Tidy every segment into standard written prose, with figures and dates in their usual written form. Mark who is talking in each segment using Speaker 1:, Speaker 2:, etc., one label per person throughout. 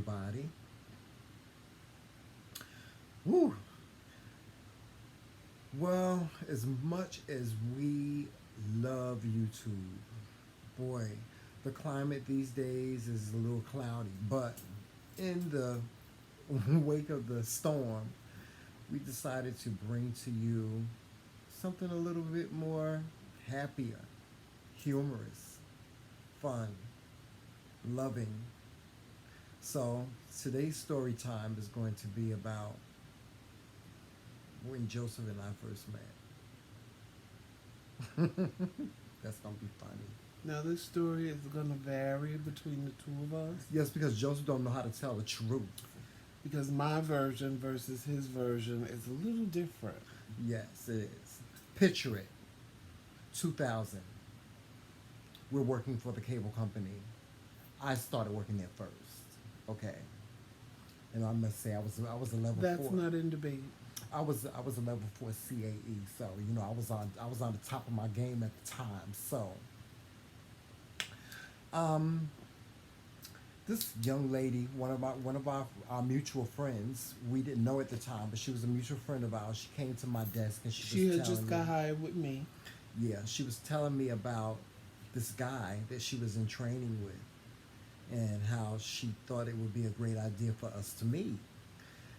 Speaker 1: everybody. Woo. Well, as much as we love YouTube, boy, the climate these days is a little cloudy. But in the wake of the storm, we decided to bring to you something a little bit more happier, humorous, fun, loving. So today's story time is going to be about when Joseph and I first met. That's gonna be funny.
Speaker 2: Now this story is gonna vary between the two of us
Speaker 1: Yes, because Joseph don't know how to tell the truth.
Speaker 2: because my version versus his version is a little different.
Speaker 1: Yes, it is. Picture it. 2000. We're working for the cable company. I started working there first. Okay. And I must say I was a level
Speaker 2: That's
Speaker 1: four.
Speaker 2: not in debate.
Speaker 1: I was a level four CAE, so I was on the top of my game at the time. So um this young lady, one of our mutual friends, we didn't know at the time, but she was a mutual friend of ours. She came to my desk and
Speaker 2: She
Speaker 1: was
Speaker 2: had just
Speaker 1: telling
Speaker 2: got
Speaker 1: me,
Speaker 2: hired with me.
Speaker 1: yeah, she was telling me about this guy that she was in training with and how she thought it would be a great idea for us to meet.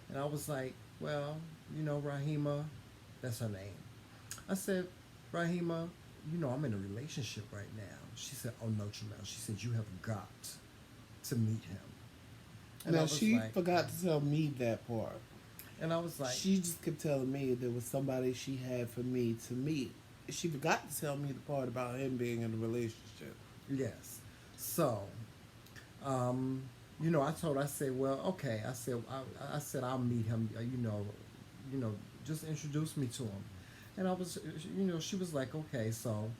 Speaker 1: And I was like, well, Rahima, that's her name. I said, Rahima, I'm in a relationship right now. She said, oh no, Tramel. She said, you have got to meet him. And I
Speaker 2: Now
Speaker 1: was
Speaker 2: she
Speaker 1: like,
Speaker 2: forgot to tell me that part.
Speaker 1: and I was like,
Speaker 2: She just kept telling me there was somebody she had for me to meet. She forgot to tell me the part about him being in a relationship.
Speaker 1: yes. So, um, I told her, I said, well, okay. I said, I'll meet him, just introduce me to him. And she was like, okay. So,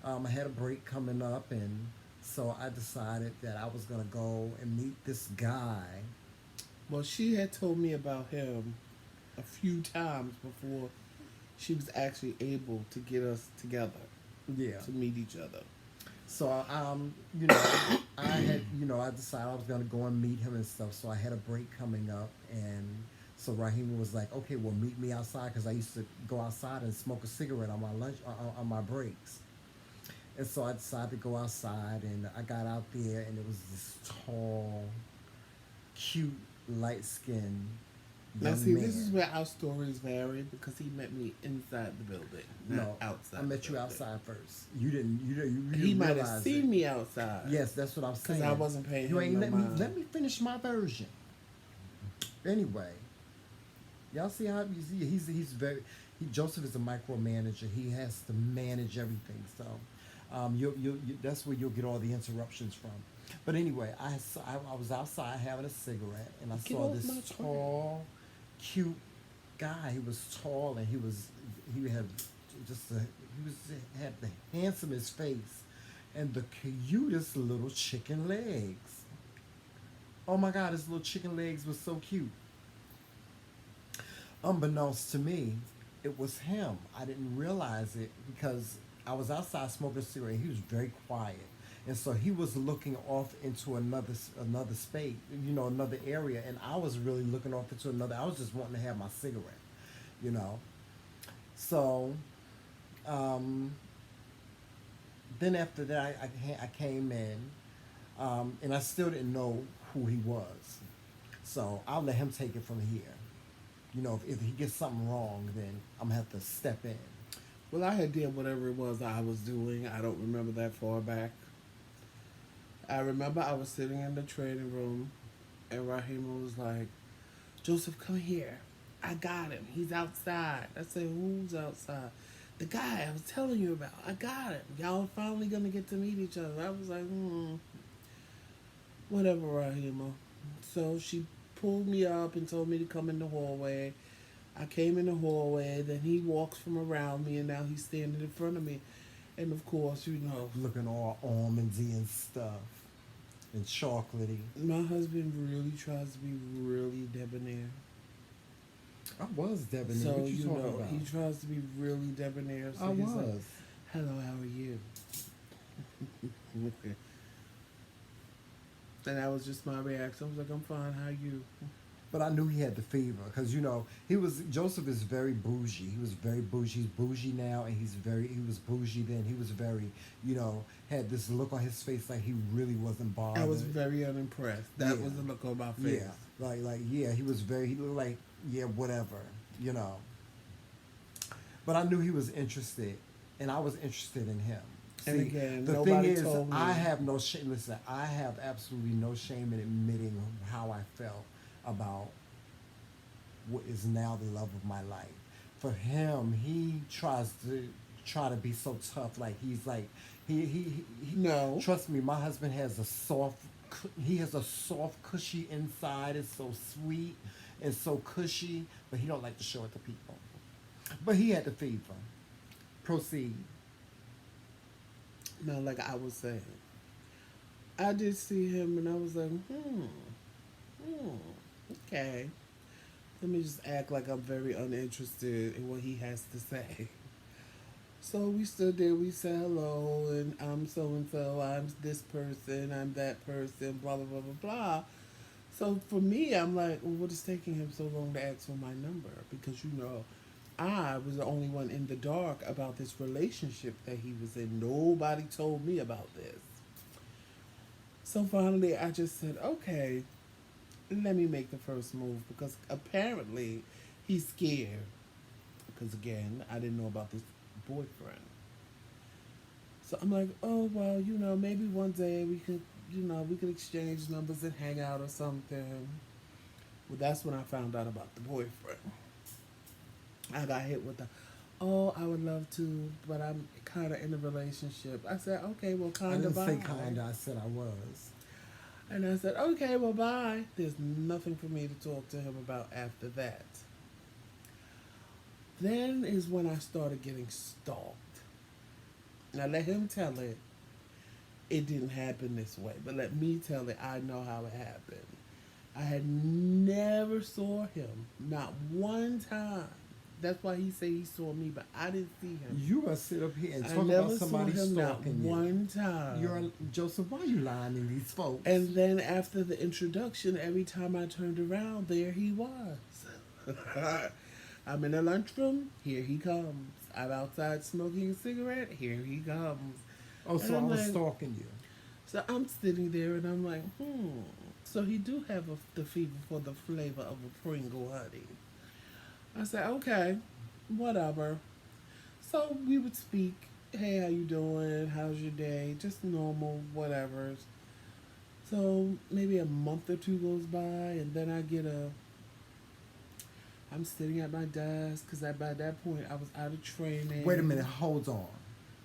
Speaker 1: I had a break coming up, and so I decided that I was gonna go and meet this guy.
Speaker 2: Well, she had told me about him a few times before she was actually able to get us together
Speaker 1: Yeah.
Speaker 2: to meet each other.
Speaker 1: So, I decided I was gonna go and meet him and stuff. So I had a break coming up, and so Rahima was like, "Okay, well, meet me outside," because I used to go outside and smoke a cigarette on my lunch on my breaks. And so I decided to go outside, and I got out there, and it was this tall, cute, light skinned
Speaker 2: Now,
Speaker 1: young
Speaker 2: see,
Speaker 1: man.
Speaker 2: this is where our stories vary because he met me inside the building, not
Speaker 1: No,
Speaker 2: outside.
Speaker 1: I met
Speaker 2: the
Speaker 1: you
Speaker 2: building.
Speaker 1: outside first. You
Speaker 2: He
Speaker 1: didn't
Speaker 2: might have
Speaker 1: realize
Speaker 2: seen
Speaker 1: it.
Speaker 2: me outside.
Speaker 1: Yes, that's what I'm
Speaker 2: Because
Speaker 1: saying.
Speaker 2: I wasn't paying
Speaker 1: You
Speaker 2: him
Speaker 1: ain't
Speaker 2: no
Speaker 1: let me
Speaker 2: mind.
Speaker 1: finish my version. Anyway, y'all see how he's very Joseph is a micromanager. He has to manage everything. So, you that's where you'll get all the interruptions from. But anyway, I was outside having a cigarette, and I
Speaker 2: Get
Speaker 1: saw
Speaker 2: off
Speaker 1: this
Speaker 2: my trail.
Speaker 1: tall, cute guy. He was tall, and he had had the handsomest face and the cutest little chicken legs. Oh my God, his little chicken legs were so cute. Unbeknownst to me, it was him. I didn't realize it because I was outside smoking a cigarette. And he was very quiet, and so he was looking off into another space, another area, and I was really looking off into another. I was just wanting to have my cigarette, you know. So, um, then after that, I came in, and I still didn't know who he was. So I'll let him take it from here. If he gets something wrong, then I'm gonna have to step in.
Speaker 2: Well, I had did whatever it was I was doing. I don't remember that far back. I remember I was sitting in the training room, and Rahima was like, "Joseph, come here. I got him. He's outside." I said, "Who's outside?" "The guy I was telling you about. I got him. Y'all finally gonna get to meet each other." I was like, whatever, Rahima. So she pulled me up and told me to come in the hallway. I came in the hallway, then he walks from around me, and now he's standing in front of me. And of course,
Speaker 1: Looking all almondy and stuff, and chocolatey.
Speaker 2: my husband really tries to be really debonair.
Speaker 1: I was debonair.
Speaker 2: So,
Speaker 1: What you talking about?
Speaker 2: he tries to be really debonair. So
Speaker 1: I
Speaker 2: he's like,
Speaker 1: was.
Speaker 2: "Hello, how are you?" And that was just my reaction. I was like, I'm fine. How you?
Speaker 1: But I knew he had the fever because he was Joseph is very bougie. He was very bougie. He's bougie now, and he was bougie then. He was very had this look on his face like he really wasn't
Speaker 2: I
Speaker 1: bothered.
Speaker 2: was very unimpressed.
Speaker 1: Yeah,
Speaker 2: That was the look on my face.
Speaker 1: yeah, yeah. He looked like yeah, whatever, you know. But I knew he was interested, and I was interested in him.
Speaker 2: And
Speaker 1: See,
Speaker 2: again,
Speaker 1: the thing
Speaker 2: nobody
Speaker 1: is,
Speaker 2: told me.
Speaker 1: I have no shame. Listen, I have absolutely no shame in admitting how I felt about what is now the love of my life. For him, he try to be so tough. Like he's like he
Speaker 2: No.
Speaker 1: trust me, my husband has a he has a soft, cushy inside. It's so sweet and so cushy, but he don't like to show it to people. But he had the fever. Proceed.
Speaker 2: No, like I was saying. I did see him and I was like, okay. Let me just act like I'm very uninterested in what he has to say. So we stood there, we said hello, and I'm so and so, I'm this person, I'm that person, blah, blah, blah, blah, blah. So for me, I'm like, well, what is taking him so long to ask for my number? Because, I was the only one in the dark about this relationship that he was in. Nobody told me about this. So finally, I just said, okay, let me make the first move because apparently he's scared. Because again, I didn't know about this boyfriend. So I'm like, oh, well, maybe one day we could exchange numbers and hang out or something. Well, that's when I found out about the boyfriend. I got hit with the, oh, I would love to, but I'm kind of in a relationship. I said, okay, well,
Speaker 1: I
Speaker 2: kind
Speaker 1: didn't
Speaker 2: of bye.
Speaker 1: say kinda. I said I was.
Speaker 2: And I said, okay, well, bye. There's nothing for me to talk to him about after that. Then is when I started getting stalked. Now, let him tell it. It didn't happen this way, but let me tell it. I know how it happened. I had never saw him, not one time. That's why he said he saw me, but I didn't see him.
Speaker 1: You gonna sit up here and
Speaker 2: I
Speaker 1: talk
Speaker 2: never
Speaker 1: about somebody
Speaker 2: saw him not
Speaker 1: stalking you?
Speaker 2: one time.
Speaker 1: Joseph. Why you lying to these folks?
Speaker 2: And then after the introduction, every time I turned around, there he was. I'm in the lunchroom, here he comes. I'm outside smoking a cigarette, here he comes.
Speaker 1: Oh, so
Speaker 2: And
Speaker 1: I
Speaker 2: I'm
Speaker 1: was
Speaker 2: like,
Speaker 1: stalking you.
Speaker 2: So I'm sitting there and I'm like, So he do have the fever for the flavor of a Pringle honey. I said, okay, whatever. So we would speak. Hey, how you doing? How's your day? Just normal, whatever. So maybe a month or two goes by, and then I'm sitting at my desk because by that point I was out of training.
Speaker 1: Wait a minute. Hold on.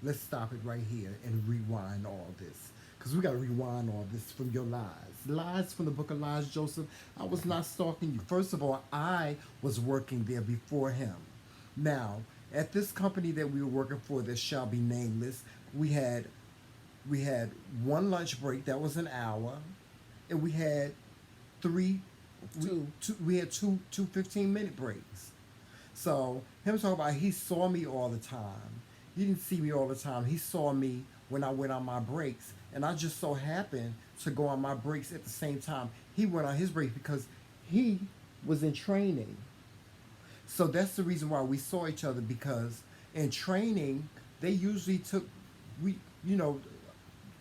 Speaker 1: Let's stop it right here and rewind all this. Because we got to rewind all this from your lies. Lies from the book of lies, Joseph. I was not stalking you. First of all, I was working there before him. Now, at this company that we were working for that shall be nameless, we had one lunch break. That was an hour. And we had we had two 15-minute breaks. So him talking about he saw me all the time. He didn't see me all the time. He saw me when I went on my breaks. And I just so happened to go on my breaks at the same time. He went on his break because he was in training. So that's the reason why we saw each other, because in training, they usually took, we took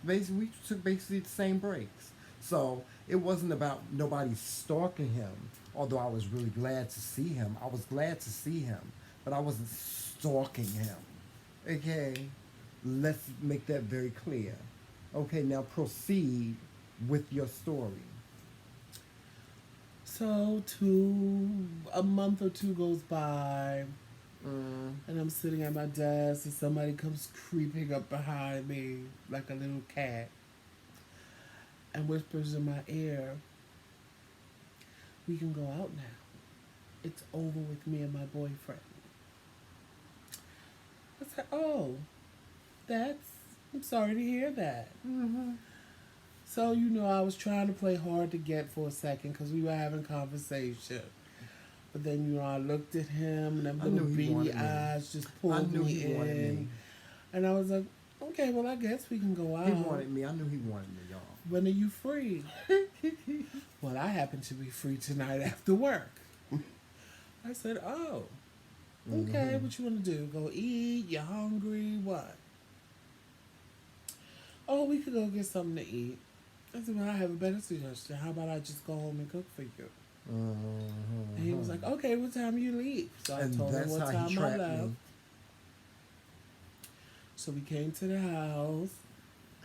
Speaker 1: basically the same breaks. So it wasn't about nobody stalking him, although I was really glad to see him. I was glad to see him, but I wasn't stalking him. Okay, let's make that very clear. Okay, now proceed with your story.
Speaker 2: So a month or two goes by, and I'm sitting at my desk, and somebody comes creeping up behind me like a little cat, and whispers in my ear, "We can go out now. It's over with me and my boyfriend." I said, "Oh, I'm sorry to hear that."
Speaker 1: Mm-hmm.
Speaker 2: So, I was trying to play hard to get for a second because we were having conversation. But then, I looked at him and them little beady eyes just pulled me in. And I was like, Okay, well, I guess we can go
Speaker 1: He
Speaker 2: out.
Speaker 1: wanted me. I knew he wanted me, y'all.
Speaker 2: When are you free? Well, I happen to be free tonight after work. I said, oh, okay,
Speaker 1: Hmm.
Speaker 2: what you want to do? Go eat? You hungry? What? Oh, we could go get something to eat. I said, well, I have a better suggestion. How about I just go home and cook for you? And he was
Speaker 1: Hmm.
Speaker 2: like, okay, what time you leave? So I
Speaker 1: And
Speaker 2: told him
Speaker 1: that's
Speaker 2: what
Speaker 1: how he
Speaker 2: time I
Speaker 1: trapped
Speaker 2: left.
Speaker 1: me.
Speaker 2: So we came to the house,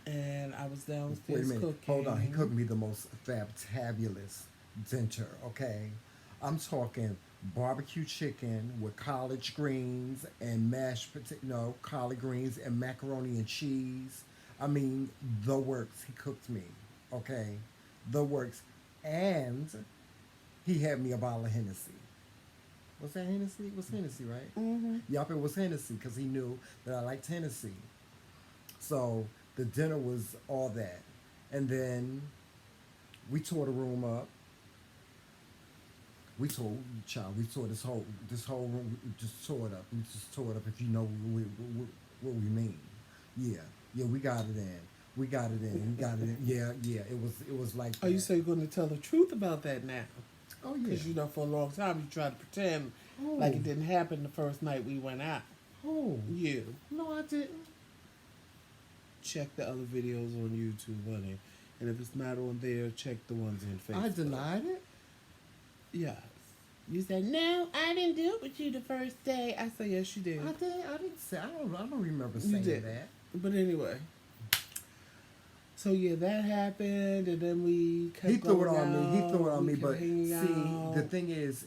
Speaker 2: and I was
Speaker 1: Wait a
Speaker 2: downstairs
Speaker 1: minute. Hold on. He
Speaker 2: cooking.
Speaker 1: cooked me the most fabulous dinner, okay? I'm talking barbecue chicken with collard greens and mashed potato, no, collard greens and macaroni and cheese. I mean, the works. He cooked me, okay? The works. And he had me a bottle of Hennessy. Was that Hennessy? It was Hennessy, right?
Speaker 2: Mm-hmm.
Speaker 1: Yup, it was Hennessy because he knew that I liked Hennessy. So the dinner was all that. And then we tore the room up. We tore, child, we tore this whole room. We just tore it up. We just tore it up. If you know what we mean, yeah, yeah, we got it in. We got it in. We got it in. Yeah, yeah. It was like
Speaker 2: Oh, you
Speaker 1: that.
Speaker 2: say you're going to tell the truth about that now?
Speaker 1: Oh yeah.
Speaker 2: Because, for a long time you tried to pretend like
Speaker 1: Oh,
Speaker 2: it didn't happen the first night we went out.
Speaker 1: oh.
Speaker 2: You.
Speaker 1: No, I didn't.
Speaker 2: Check the other videos on YouTube, honey. And if it's not on there, check the ones on
Speaker 1: I
Speaker 2: Facebook.
Speaker 1: denied it.
Speaker 2: Yes. You said, no, I didn't do it with you the first day. I said, yes, you did.
Speaker 1: I did. I didn't say. I don't remember
Speaker 2: You
Speaker 1: saying
Speaker 2: did.
Speaker 1: that.
Speaker 2: But anyway. So, yeah, that happened. And then we kept
Speaker 1: He threw it
Speaker 2: going
Speaker 1: on me. He
Speaker 2: out.
Speaker 1: threw it on
Speaker 2: We
Speaker 1: me.
Speaker 2: kept
Speaker 1: But
Speaker 2: hanging
Speaker 1: see, the
Speaker 2: out.
Speaker 1: thing is,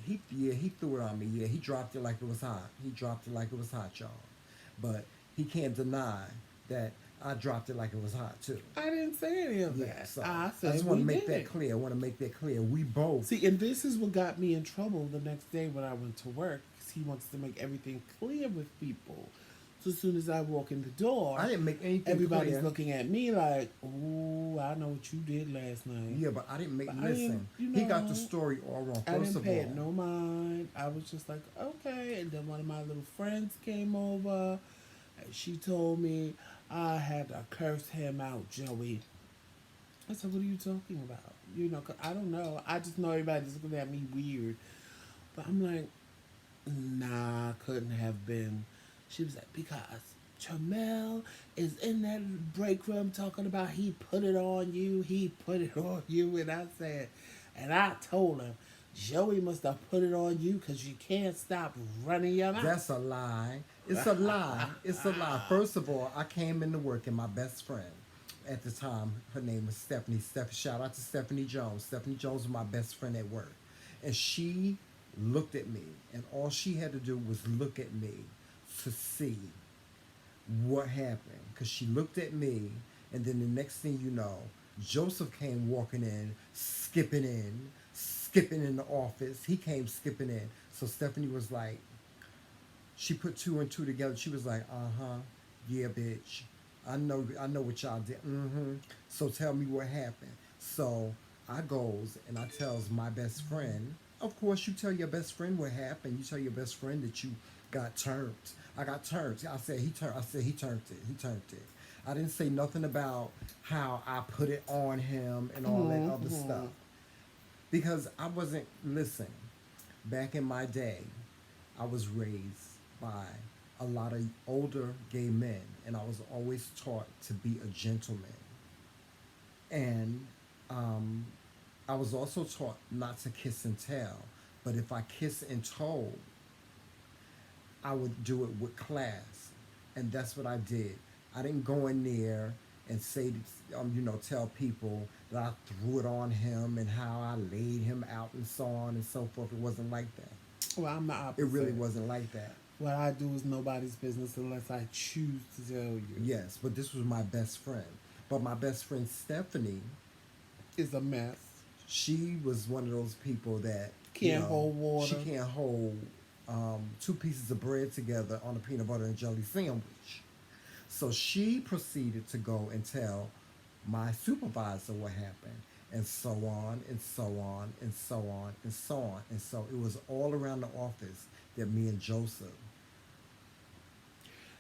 Speaker 1: he threw it on me. Yeah, he dropped it like it was hot. He dropped it like it was hot, y'all. But he can't deny that I dropped it like it was hot too.
Speaker 2: I didn't say any of
Speaker 1: Yeah.
Speaker 2: that.
Speaker 1: So
Speaker 2: I
Speaker 1: I just
Speaker 2: said
Speaker 1: want
Speaker 2: we
Speaker 1: to make
Speaker 2: did
Speaker 1: that
Speaker 2: it.
Speaker 1: clear. I want to make that clear. We both.
Speaker 2: See, and this is what got me in trouble the next day when I went to work because he wants to make everything clear with people. So as soon as I walk in the door,
Speaker 1: I didn't make anything
Speaker 2: everybody's
Speaker 1: clear.
Speaker 2: looking at me like, "Ooh, I know what you did last night."
Speaker 1: Yeah, but I didn't make.
Speaker 2: But I
Speaker 1: Listen,
Speaker 2: didn't,
Speaker 1: he got the story all wrong.
Speaker 2: I
Speaker 1: First
Speaker 2: didn't
Speaker 1: of
Speaker 2: pay it
Speaker 1: all,
Speaker 2: no mind. I was just like, okay. And then one of my little friends came over, and she told me I had to curse him out, Joey. I said, what are you talking about? 'Cause I don't know. I just know everybody's looking at me weird. But I'm like, nah, couldn't have been. She was like, because Jamel is in that break room talking about he put it on you, he put it on you. And I said, and I told him, Joey must have put it on you because you can't stop running your mouth.
Speaker 1: that's a lie. It's a lie. It's a lie. First of all, I came into work and my best friend at the time, her name was Stephanie. Shout out to Stephanie Jones. Stephanie Jones was my best friend at work. And she looked at me, and all she had to do was look at me to see what happened. Because she looked at me, and then the next thing you know, Joseph came walking skipping in the office. He came skipping in. So Stephanie was like, she put two and two together. She was like, yeah, bitch. I know what y'all did. So tell me what happened. So I goes and I tells my best friend. Of course, you tell your best friend what happened. You tell your best friend that you got turned. I got turned. I said he turned. I said he turned it. He turned it. I didn't say nothing about how I put it on him and all that other stuff because I wasn't. Listen, back in my day, I was raised by a lot of older gay men, and I was always taught to be a gentleman. And I was also taught not to kiss and tell, but if I kiss and told, I would do it with class, and that's what I did. I didn't go in there and say, tell people that I threw it on him and how I laid him out and so on and so forth. It wasn't like that.
Speaker 2: Well, I'm the
Speaker 1: It
Speaker 2: opposite.
Speaker 1: really wasn't like that.
Speaker 2: What I do is nobody's business unless I choose to tell you.
Speaker 1: Yes, but this was my best friend. But my best friend Stephanie,
Speaker 2: It's a mess.
Speaker 1: she was one of those people that
Speaker 2: Can't hold water.
Speaker 1: She can't hold two pieces of bread together on a peanut butter and jelly sandwich. So she proceeded to go and tell my supervisor what happened, and so on and so on and so on and so on. And so it was all around the office that me and Joseph.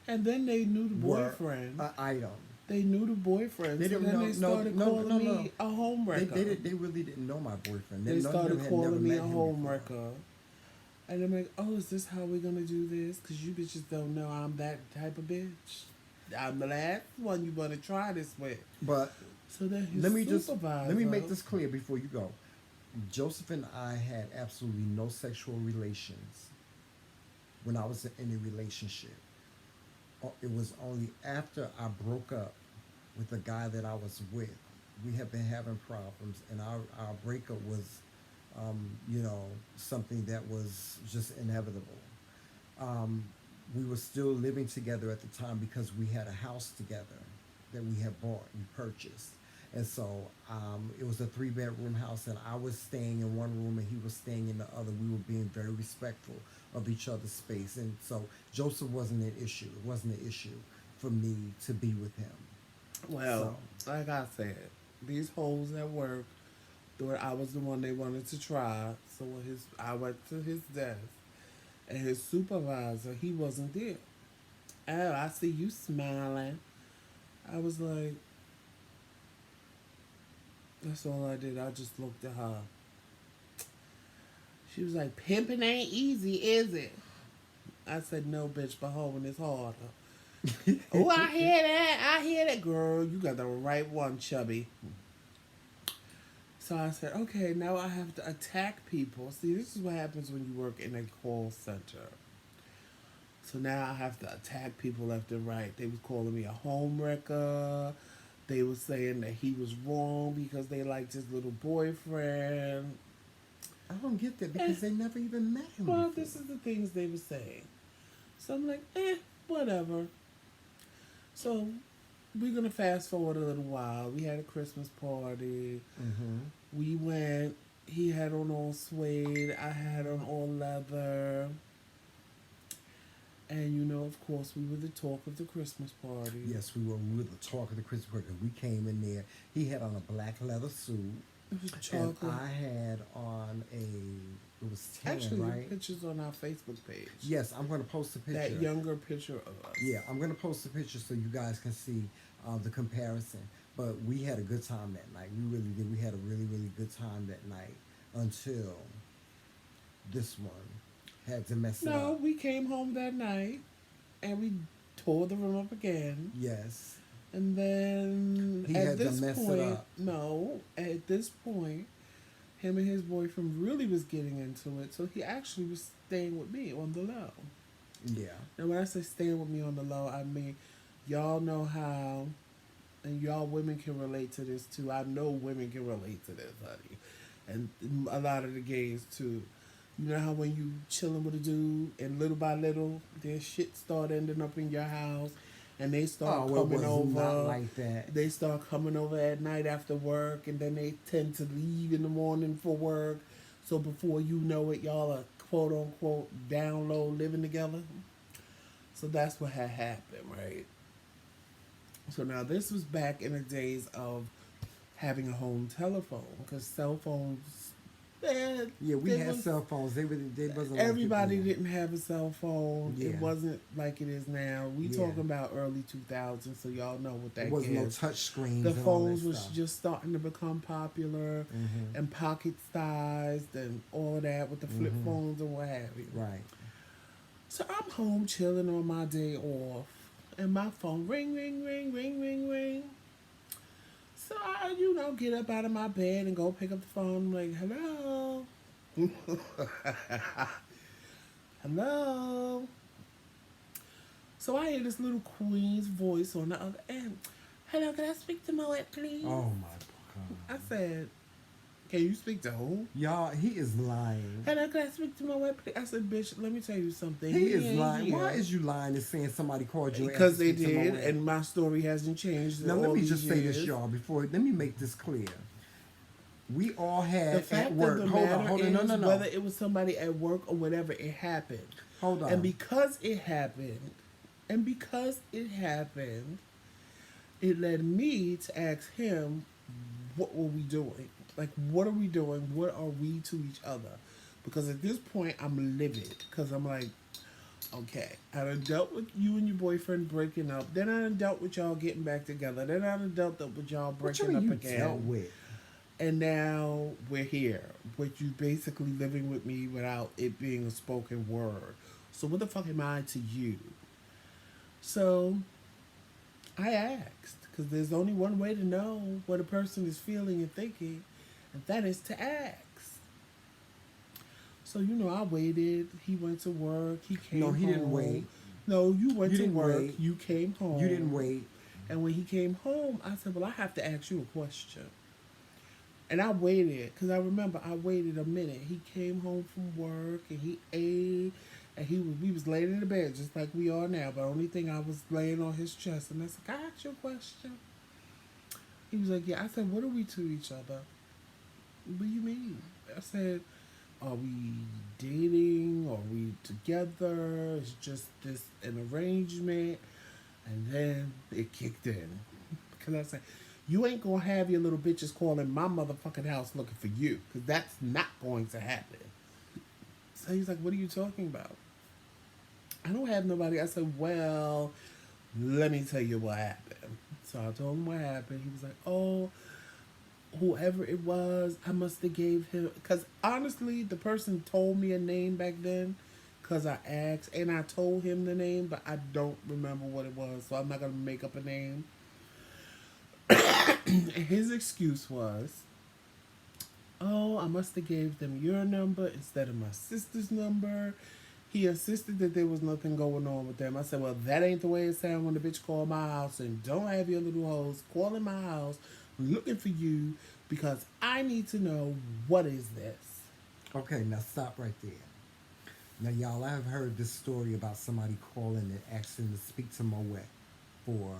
Speaker 2: And then they knew the
Speaker 1: were
Speaker 2: boyfriend.
Speaker 1: an item.
Speaker 2: They knew the boyfriend.
Speaker 1: They
Speaker 2: So
Speaker 1: didn't
Speaker 2: then
Speaker 1: know.
Speaker 2: they
Speaker 1: No,
Speaker 2: started
Speaker 1: no,
Speaker 2: calling
Speaker 1: no,
Speaker 2: me
Speaker 1: no.
Speaker 2: a home wrecker.
Speaker 1: They really didn't know my boyfriend.
Speaker 2: They
Speaker 1: None of them
Speaker 2: started
Speaker 1: had never
Speaker 2: calling me
Speaker 1: met
Speaker 2: a
Speaker 1: him
Speaker 2: home
Speaker 1: before.
Speaker 2: wrecker. And I'm like, oh, is this how we're going to do this? Because you bitches don't know I'm that type of bitch. I'm the last one you want to try this with.
Speaker 1: But
Speaker 2: So then his
Speaker 1: let me
Speaker 2: supervisor...
Speaker 1: let me make this clear before you go. Joseph and I had absolutely no sexual relations when I was in a relationship. It was only after I broke up with the guy that I was with. We have been having problems, and our breakup was, something that was just inevitable. We were still living together at the time because we had a house together that we had bought, we purchased. And so it was a 3-bedroom house, and I was staying in one room and he was staying in the other. We were being very respectful of each other's space. And so Joseph wasn't an issue. It wasn't an issue for me to be with him.
Speaker 2: Well, like I said, these hoes at work thought I was the one they wanted to try. So I went to his desk, and his supervisor, he wasn't there. Oh, I see you smiling. I was like, that's all I did. I just looked at her. She was like, pimping ain't easy, is it? I said, no, bitch, but hoeing is harder. Oh, I hear that. I hear that. Girl, you got the right one, chubby. So I said, okay, now I have to attack people. See, this is what happens when you work in a call center. So now I have to attack people left and right. They was calling me a home wrecker. They were saying that he was wrong because they liked his little boyfriend.
Speaker 1: I don't get that because they never even met him
Speaker 2: Well,
Speaker 1: before.
Speaker 2: this is the things they were saying. So I'm like, whatever. So we're going to fast forward a little while. We had a Christmas party.
Speaker 1: Mm-hmm.
Speaker 2: We went. He had on all suede. I had on all leather. And, of course, we were the talk of the Christmas party.
Speaker 1: Yes, we were the talk of the Christmas party. We came in there. He had on a black leather suit.
Speaker 2: It was
Speaker 1: And
Speaker 2: chocolate.
Speaker 1: I had on it was tan,
Speaker 2: Actually,
Speaker 1: right?
Speaker 2: the picture's on our Facebook page.
Speaker 1: Yes, I'm going to post a picture.
Speaker 2: That younger picture of us.
Speaker 1: Yeah, I'm going to post a picture so you guys can see the comparison. But we had a good time that night. We really did. We had a really, really good time that night until this one had to mess it
Speaker 2: No,
Speaker 1: up.
Speaker 2: we came home that night and we tore the room up again.
Speaker 1: Yes.
Speaker 2: And then
Speaker 1: He
Speaker 2: at
Speaker 1: had to
Speaker 2: this
Speaker 1: mess it
Speaker 2: point,
Speaker 1: up.
Speaker 2: no, at this point, him and his boyfriend really was getting into it. So he actually was staying with me on the low.
Speaker 1: Yeah.
Speaker 2: And when I say staying with me on the low, I mean, y'all know how, and y'all women can relate to this too. I know women can relate to this, honey. And a lot of the gays too. You know how when you chilling with a dude and little by little, their shit start ending up in your house and they start coming over.
Speaker 1: Not like that.
Speaker 2: They start coming over at night after work and then they tend to leave in the morning for work. So before you know it, y'all are quote unquote down low living together. So that's what had happened, right? So now this was back in the days of having a home telephone because cell phones.
Speaker 1: Yeah, we had cell phones. They wasn't.
Speaker 2: Everybody
Speaker 1: like it,
Speaker 2: didn't have a cell phone.
Speaker 1: Yeah.
Speaker 2: It wasn't like it is now. We talking about early 2000s, so y'all know what that is.
Speaker 1: There was no touch screens.
Speaker 2: The
Speaker 1: and
Speaker 2: phones
Speaker 1: all that
Speaker 2: was
Speaker 1: stuff.
Speaker 2: just starting to become popular and pocket sized and all of that with the flip phones and what have you.
Speaker 1: Right.
Speaker 2: So I'm home chilling on my day off, and my phone ring, ring, ring, ring, ring, ring. So I, get up out of my bed and go pick up the phone. I'm like, hello. Hello. So I hear this little queen's voice on the other end. Hello, can I speak to Moet, please?
Speaker 1: Oh my God.
Speaker 2: I said, can you speak to who?
Speaker 1: Y'all, he is lying.
Speaker 2: Hello, can I speak to Moet, please? I said, bitch, let me tell you something.
Speaker 1: He is
Speaker 2: ain't
Speaker 1: lying.
Speaker 2: here.
Speaker 1: Why is you lying and saying somebody called you?
Speaker 2: Because they
Speaker 1: and asked you to
Speaker 2: did,
Speaker 1: Moet?
Speaker 2: and my story hasn't changed.
Speaker 1: Now let me just say
Speaker 2: years.
Speaker 1: this, y'all. Let me make this clear. We all had
Speaker 2: The fact
Speaker 1: at work.
Speaker 2: of the
Speaker 1: Hold
Speaker 2: matter
Speaker 1: on.
Speaker 2: is,
Speaker 1: No.
Speaker 2: whether it was somebody at work or whatever, it happened.
Speaker 1: Hold on.
Speaker 2: And because it happened, it led me to ask him, what were we doing? Like, what are we doing? What are we to each other? Because at this point, I'm livid. Because I'm like, Okay, I done dealt with you and your boyfriend breaking up. Then I done dealt with y'all getting back together. Then I done dealt with y'all
Speaker 1: What you
Speaker 2: breaking
Speaker 1: mean
Speaker 2: up
Speaker 1: you dealt
Speaker 2: again.
Speaker 1: with?
Speaker 2: And now we're here, with you basically living with me without it being a spoken word. So what the fuck am I to you? So I asked, because there's only one way to know what a person is feeling and thinking, and that is to ask. So, I waited. He went to work. He
Speaker 1: No,
Speaker 2: came
Speaker 1: he didn't
Speaker 2: home.
Speaker 1: wait.
Speaker 2: No, you went
Speaker 1: You
Speaker 2: to
Speaker 1: didn't
Speaker 2: work.
Speaker 1: wait.
Speaker 2: You came
Speaker 1: You didn't
Speaker 2: home.
Speaker 1: wait.
Speaker 2: And when he came home, I said, well, I have to ask you a question. And I waited, because I remember I waited a minute. He came home from work and he ate. And we was laying in the bed just like we are now. But the only thing I was laying on his chest. And I said, can I ask you a question? He was like, yeah. I said, what are we to each other? What do you mean? I said, are we dating? Are we together? It's just this an arrangement. And then it kicked in. Because I said, you ain't going to have your little bitches calling my motherfucking house looking for you. Because that's not going to happen. So he's like, what are you talking about? I don't have nobody. I said, well, let me tell you what happened. So I told him what happened. He was like, oh, whoever it was, I must have gave him, because honestly, the person told me a name back then, because I asked and I told him the name, but I don't remember what it was, so I'm not gonna make up a name. And his excuse was, oh, I must have gave them your number instead of my sister's number. He insisted that there was nothing going on with them. I said, well, that ain't the way it sounds when the bitch called my house, and don't have your little hoes calling my house looking for you, because I need to know, what is this?
Speaker 1: Okay, now stop right there. Now, y'all, I've heard this story about somebody calling and asking to speak to Moet for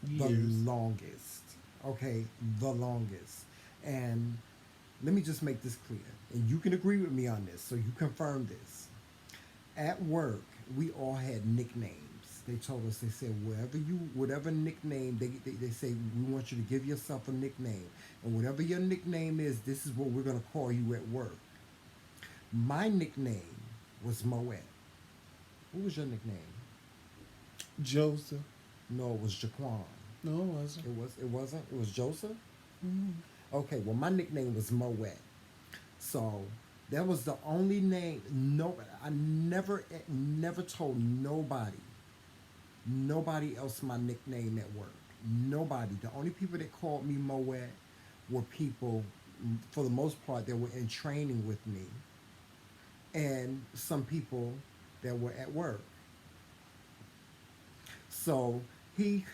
Speaker 1: the
Speaker 2: Years.
Speaker 1: longest. Okay, the longest. And let me just make this clear. And you can agree with me on this, so you confirm this. At work, we all had nicknames. They told us, they said, whatever nickname, they say, we want you to give yourself a nickname. And whatever your nickname is, this is what we're going to call you at work. My nickname was Moet. What was your nickname?
Speaker 2: Joseph.
Speaker 1: No, it was Jaquan.
Speaker 2: No, it wasn't.
Speaker 1: It wasn't? It was Joseph?
Speaker 2: Mm.
Speaker 1: Okay, well, my nickname was Moet. So that was the only name. No, I never told nobody else my nickname at work. Nobody. The only people that called me Moet were people, for the most part, that were in training with me, and some people that were at work. So he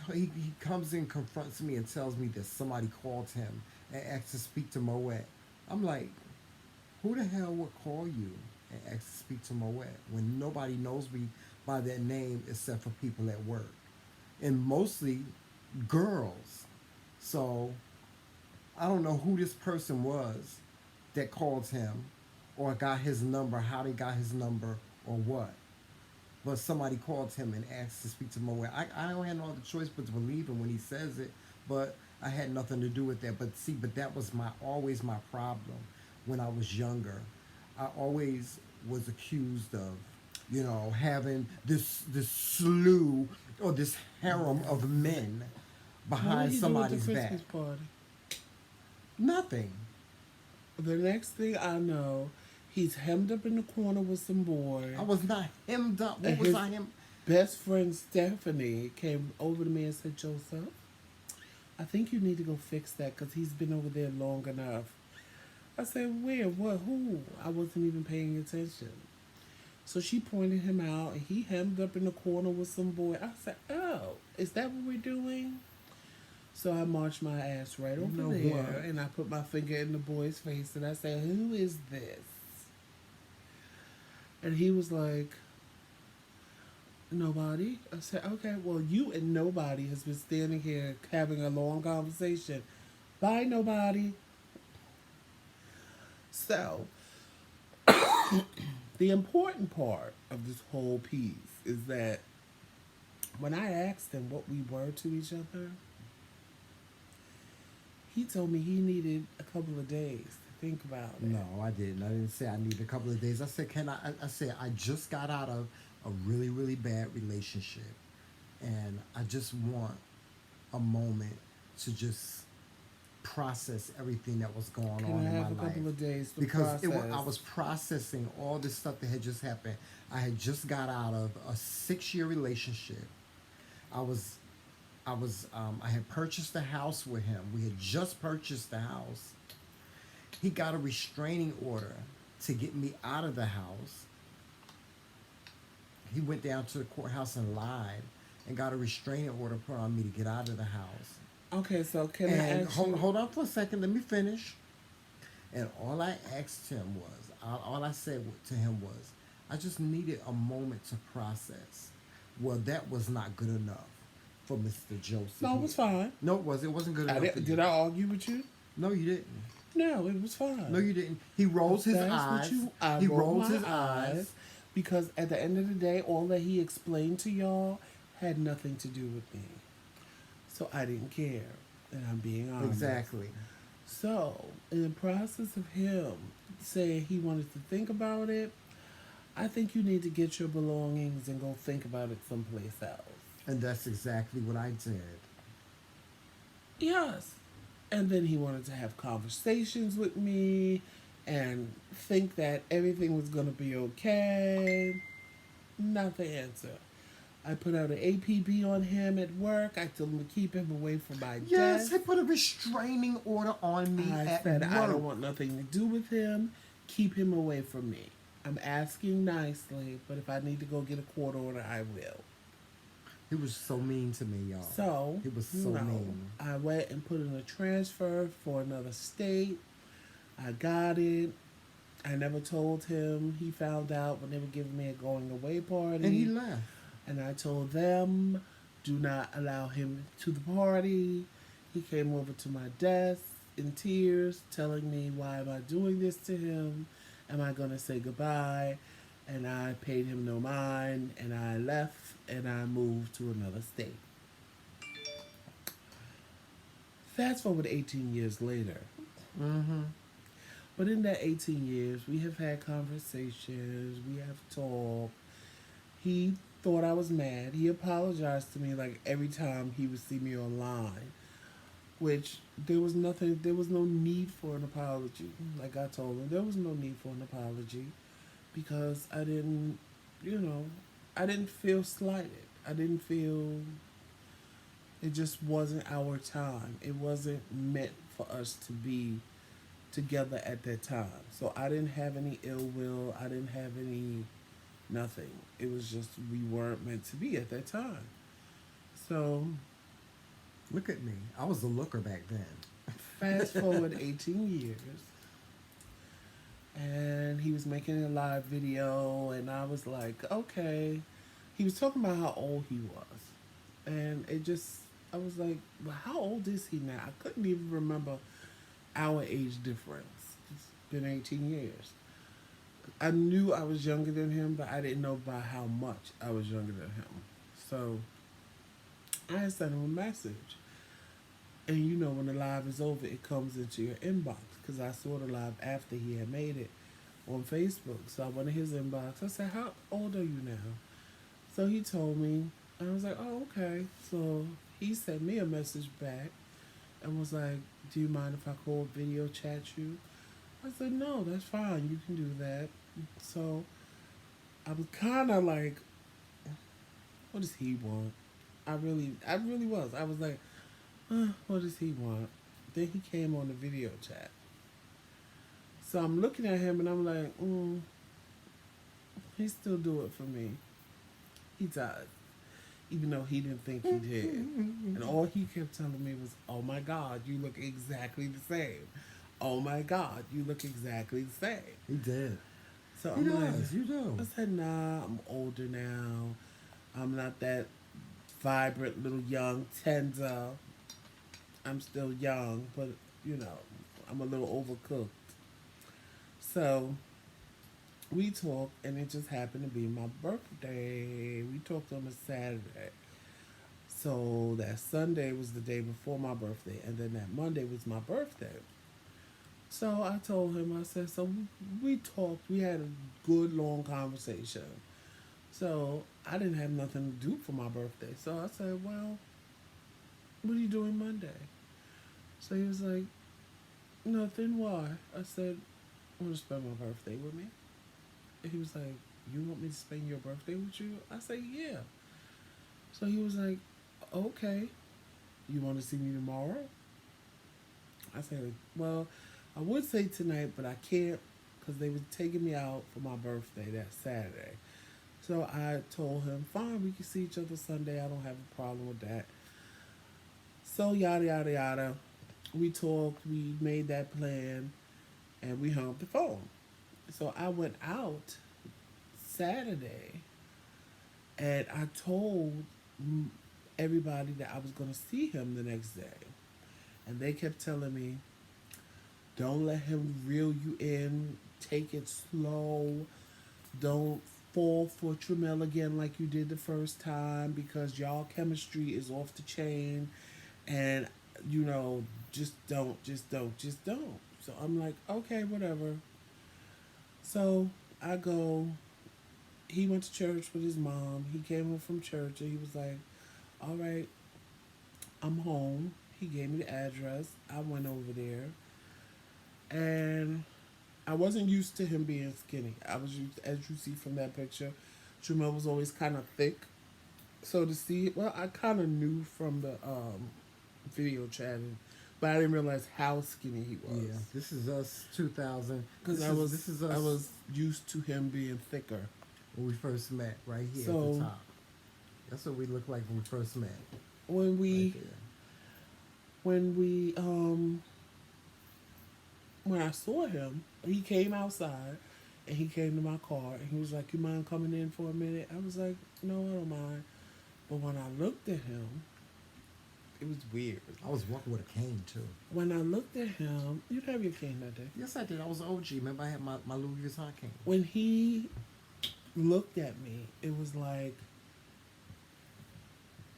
Speaker 1: comes in, confronts me, and tells me that somebody called him and asked to speak to Moet. I'm like, who the hell would call you and ask to speak to Moet when nobody knows me by that name except for people at work? And mostly girls. So I don't know who this person was that called him or got his number, how they got his number or what. But somebody called him and asked to speak to Moet. I don't have no other choice but to believe him when he says it, but I had nothing to do with that. But see, but that was always my problem when I was younger. I always was accused of, having this slew or this harem of men
Speaker 2: What did
Speaker 1: behind
Speaker 2: he do at the
Speaker 1: somebody's back.
Speaker 2: Christmas party?
Speaker 1: Nothing.
Speaker 2: The next thing I know, he's hemmed up in the corner with some boy.
Speaker 1: I was not hemmed up. What
Speaker 2: And
Speaker 1: was
Speaker 2: his
Speaker 1: I him?
Speaker 2: best friend Stephanie came over to me and said, Joseph, I think you need to go fix that because he's been over there long enough. I said, where? What? Who? I wasn't even paying attention. So she pointed him out, and he hemmed up in the corner with some boy. I said, oh, is that what we're doing? So I marched my ass right
Speaker 1: You
Speaker 2: over
Speaker 1: know
Speaker 2: there,
Speaker 1: what?
Speaker 2: and I put my finger in the boy's face, and I said, who is this? And he was like, nobody. I said, okay, well, you and nobody has been standing here having a long conversation. Bye, nobody. So, the important part of this whole piece is that when I asked him what we were to each other, he told me he needed a couple of days to think about it.
Speaker 1: No, I didn't. I didn't say I need a couple of days. I said, can I? I said, I just got out of a really, really bad relationship. And I just want a moment to just process everything that was going
Speaker 2: Can
Speaker 1: on
Speaker 2: I
Speaker 1: in my
Speaker 2: have a
Speaker 1: life
Speaker 2: couple of days to
Speaker 1: because I
Speaker 2: process?
Speaker 1: was processing all this stuff that had just happened. I had just got out of a 6 year relationship. I was I had purchased a house with him. We had just purchased the house. He got a restraining order to get me out of the house. He went down to the courthouse and lied and got a restraining order put on me to get out of the house.
Speaker 2: Okay, so can I
Speaker 1: And
Speaker 2: ask you?
Speaker 1: hold on for a second, let me finish. And all I asked him was, all I said to him was, I just needed a moment to process. Well, that was not good enough for Mr. Joseph.
Speaker 2: No, it was fine.
Speaker 1: No, it was. It wasn't good
Speaker 2: I
Speaker 1: enough for
Speaker 2: did.
Speaker 1: you.
Speaker 2: Did I argue with you?
Speaker 1: No, you didn't.
Speaker 2: No, it was
Speaker 1: No,
Speaker 2: fine.
Speaker 1: you didn't. He rolls his
Speaker 2: That's what
Speaker 1: eyes.
Speaker 2: you. I
Speaker 1: He
Speaker 2: rolled
Speaker 1: rolls
Speaker 2: my
Speaker 1: his
Speaker 2: eyes
Speaker 1: eyes.
Speaker 2: because at the end of the day, all that he explained to y'all had nothing to do with me. So I didn't care, and I'm being honest.
Speaker 1: Exactly.
Speaker 2: So in the process of him saying he wanted to think about it, I think you need to get your belongings and go think about it someplace else.
Speaker 1: And that's exactly what I did.
Speaker 2: Yes. And then he wanted to have conversations with me and think that everything was going to be okay. Not the answer. I put out an APB on him at work. I told him to keep him away from my
Speaker 1: Yes,
Speaker 2: desk.
Speaker 1: he put a restraining order on me
Speaker 2: I
Speaker 1: at
Speaker 2: said,
Speaker 1: work.
Speaker 2: I don't want nothing to do with him. Keep him away from me. I'm asking nicely, but if I need to go get a court order, I will.
Speaker 1: He was so mean to me, y'all.
Speaker 2: So,
Speaker 1: He was so mean.
Speaker 2: I went and put in a transfer for another state. I got it. I never told him. He found out when they were giving me a going away party.
Speaker 1: And he left.
Speaker 2: And I told them, do not allow him to the party. He came over to my desk in tears, telling me, why am I doing this to him? Am I going to say goodbye? And I paid him no mind, and I left, and I moved to another state. Fast forward 18 years later.
Speaker 1: Mm-hmm.
Speaker 2: But in that 18 years, we have had conversations, we have talked. He thought I was mad. He apologized to me like every time he would see me online, which there was no need for an apology. Like I told him, there was no need for an apology because I didn't, I didn't feel slighted. I didn't feel, it just wasn't our time. It wasn't meant for us to be together at that time. So I didn't have any ill will. I didn't have any nothing. It was just we weren't meant to be at that time. So
Speaker 1: Look at me. I was a looker back then.
Speaker 2: fast forward 18 years, and he was making a live video, and I was like, okay. He was talking about how old he was, and I was like, well, how old is he now? I couldn't even remember our age difference. It's been 18 years. I knew I was younger than him, but I didn't know by how much I was younger than him. So I sent him a message. And when the live is over, it comes into your inbox. Because I saw the live after he had made it on Facebook. So I went in his inbox. I said, how old are you now? So he told me. I was like, oh, okay. So he sent me a message back and was like, do you mind if I call video chat you? I said, no, that's fine. You can do that. So I was kind of like, what does he want? I really was. I was like, what does he want? Then he came on the video chat. So I'm looking at him and I'm like, he still do it for me. He does. Even though he didn't think he did. And all he kept telling me was, oh my God, you look exactly the same. Oh my God, you look exactly the same.
Speaker 1: He did.
Speaker 2: So
Speaker 1: He
Speaker 2: I'm like,
Speaker 1: does. You do.
Speaker 2: I said, nah, I'm older now. I'm not that vibrant little young tender. I'm still young, but I'm a little overcooked. So we talked, and it just happened to be my birthday. We talked on a Saturday. So that Sunday was the day before my birthday, and then that Monday was my birthday. So I told him, I said, so we talked, we had a good long conversation. So I didn't have nothing to do for my birthday. So I said, well, what are you doing Monday? So he was like, nothing. Why? I said, want to spend my birthday with me? And he was like, you want me to spend your birthday with you? I said, yeah. So he was like, okay. You want to see me tomorrow? I said, well, I would say tonight, but I can't because they were taking me out for my birthday that Saturday. So I told him, fine, we can see each other Sunday. I don't have a problem with that. So yada yada yada. We talked, we made that plan, and we hung up the phone. So I went out Saturday and I told everybody that I was going to see him the next day. And they kept telling me, don't let him reel you in, take it slow, don't fall for Tramel again like you did the first time because y'all chemistry is off the chain. And, just don't. So I'm like, okay, whatever. So I go, he went to church with his mom. He came home from church and he was like, all right, I'm home. He gave me the address. I went over there and I wasn't used to him being skinny. I was used, as you see from that picture, Jamel was always kind of thick. So to see, well, I kind of knew from the video chatting, but I didn't realize how skinny he was.
Speaker 1: Yeah, this is us 2000.
Speaker 2: Because
Speaker 1: This is us
Speaker 2: I was used to him being thicker.
Speaker 1: when we first met, right here at
Speaker 2: So
Speaker 1: the top. That's what we looked like when we first met,
Speaker 2: when
Speaker 1: right
Speaker 2: we
Speaker 1: there.
Speaker 2: when we when I saw him, he came outside and he came to my car and he was like, you mind coming in for a minute? I was like, no, I don't mind. But when I looked at him, it was weird.
Speaker 1: I was walking with a cane too.
Speaker 2: When I looked at him, you'd have your cane that day.
Speaker 1: Yes, I did. I was an OG. Remember, I had my Louis Vuitton cane.
Speaker 2: When he looked at me, it was like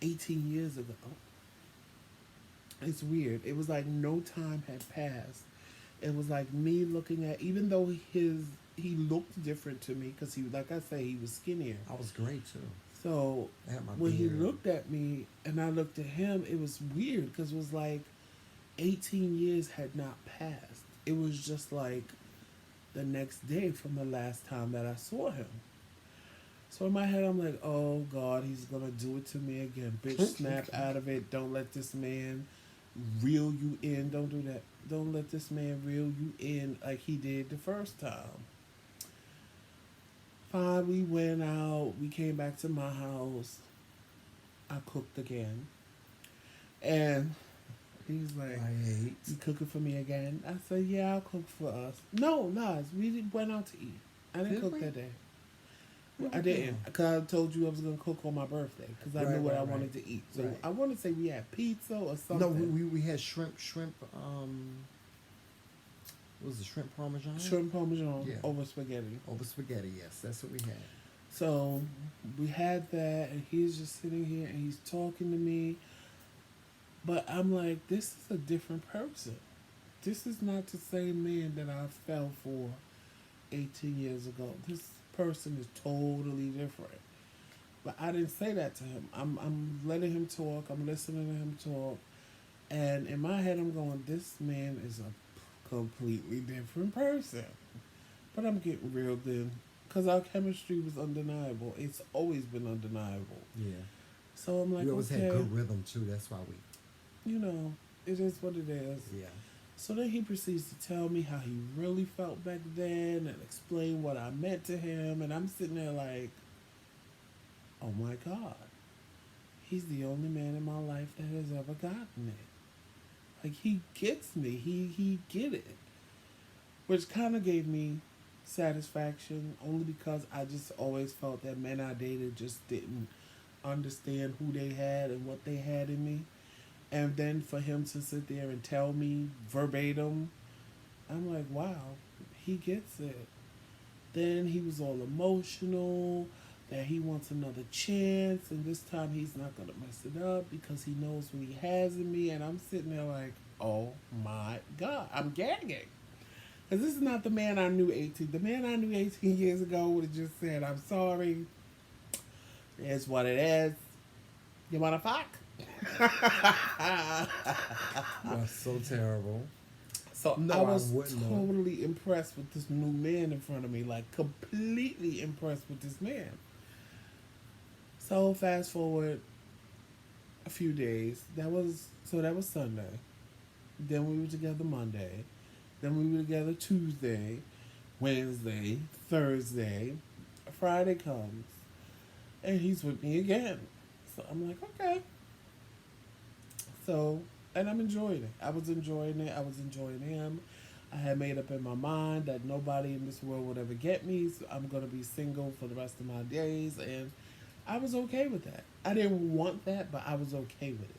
Speaker 2: 18 years ago. It's weird. It was like no time had passed. It was like me looking at, even though he looked different to me because he, like I say, he was skinnier.
Speaker 1: I was great too.
Speaker 2: So
Speaker 1: I had my
Speaker 2: when he
Speaker 1: beard.
Speaker 2: looked at me and I looked at him, it was weird because it was like 18 years had not passed. It was just like the next day from the last time that I saw him. So in my head, I'm like, oh God, he's gonna do it to me again. Bitch, snap out of it. Don't let this man reel you in. Don't do that. Don't let this man reel you in like he did the first time. Fine, we went out. We came back to my house. I cooked again. And he's like,
Speaker 1: I ate.
Speaker 2: you cooking for me again? I said, yeah, I'll cook for us. No, Nas, we went out to eat. I didn't
Speaker 1: Did
Speaker 2: cook
Speaker 1: we?
Speaker 2: that day.
Speaker 1: Where
Speaker 2: I
Speaker 1: we
Speaker 2: didn't,
Speaker 1: going?
Speaker 2: because I told you I was gonna cook on my birthday because I
Speaker 1: Right,
Speaker 2: knew what
Speaker 1: right,
Speaker 2: I
Speaker 1: right.
Speaker 2: wanted to eat. So
Speaker 1: Right.
Speaker 2: I want to say we had pizza or something.
Speaker 1: No, we had shrimp. What was the shrimp parmesan?
Speaker 2: Shrimp parmesan
Speaker 1: Yeah.
Speaker 2: over spaghetti.
Speaker 1: Over spaghetti. Yes, that's what we had.
Speaker 2: So we had that, and he's just sitting here and he's talking to me. But I'm like, this is a different person. This is not the same man that I fell for 18 years ago. This person is totally different. But I didn't say that to him. I'm letting him talk. I'm listening to him talk. And in my head, I'm going, this man is a completely different person. But I'm getting reeled in. Because our chemistry was undeniable. It's always been undeniable.
Speaker 1: Yeah.
Speaker 2: So I'm like,
Speaker 1: We always
Speaker 2: okay,
Speaker 1: had good rhythm too. That's why we.
Speaker 2: it is what it is.
Speaker 1: Yeah.
Speaker 2: So then he proceeds to tell me how he really felt back then and explain what I meant to him. And I'm sitting there like, oh my God. He's the only man in my life that has ever gotten it. Like, he gets me. He get it. Which kind of gave me satisfaction only because I just always felt that men I dated just didn't understand who they had and what they had in me. And then for him to sit there and tell me verbatim, I'm like, wow, he gets it. Then he was all emotional, that he wants another chance, and this time he's not going to mess it up because he knows what he has in me. And I'm sitting there like, oh my God, I'm gagging. Because this is not the man I knew 18. The man I knew 18 years ago would have just said, I'm sorry, It's what it is. You wanna fuck?
Speaker 1: You are so terrible.
Speaker 2: So
Speaker 1: No,
Speaker 2: I
Speaker 1: I
Speaker 2: was
Speaker 1: wouldn't have.
Speaker 2: totally impressed with this new man in front of me, like completely impressed with this man. So fast forward a few days. That was Sunday. Then we were together Monday. Then we were together Tuesday, Wednesday, Thursday. Friday comes, and he's with me again. So I'm like, okay. So, and I'm enjoying it. I was enjoying it. I was enjoying him. I had made up in my mind that nobody in this world would ever get me. So I'm going to be single for the rest of my days. And I was okay with that. I didn't want that, but I was okay with it.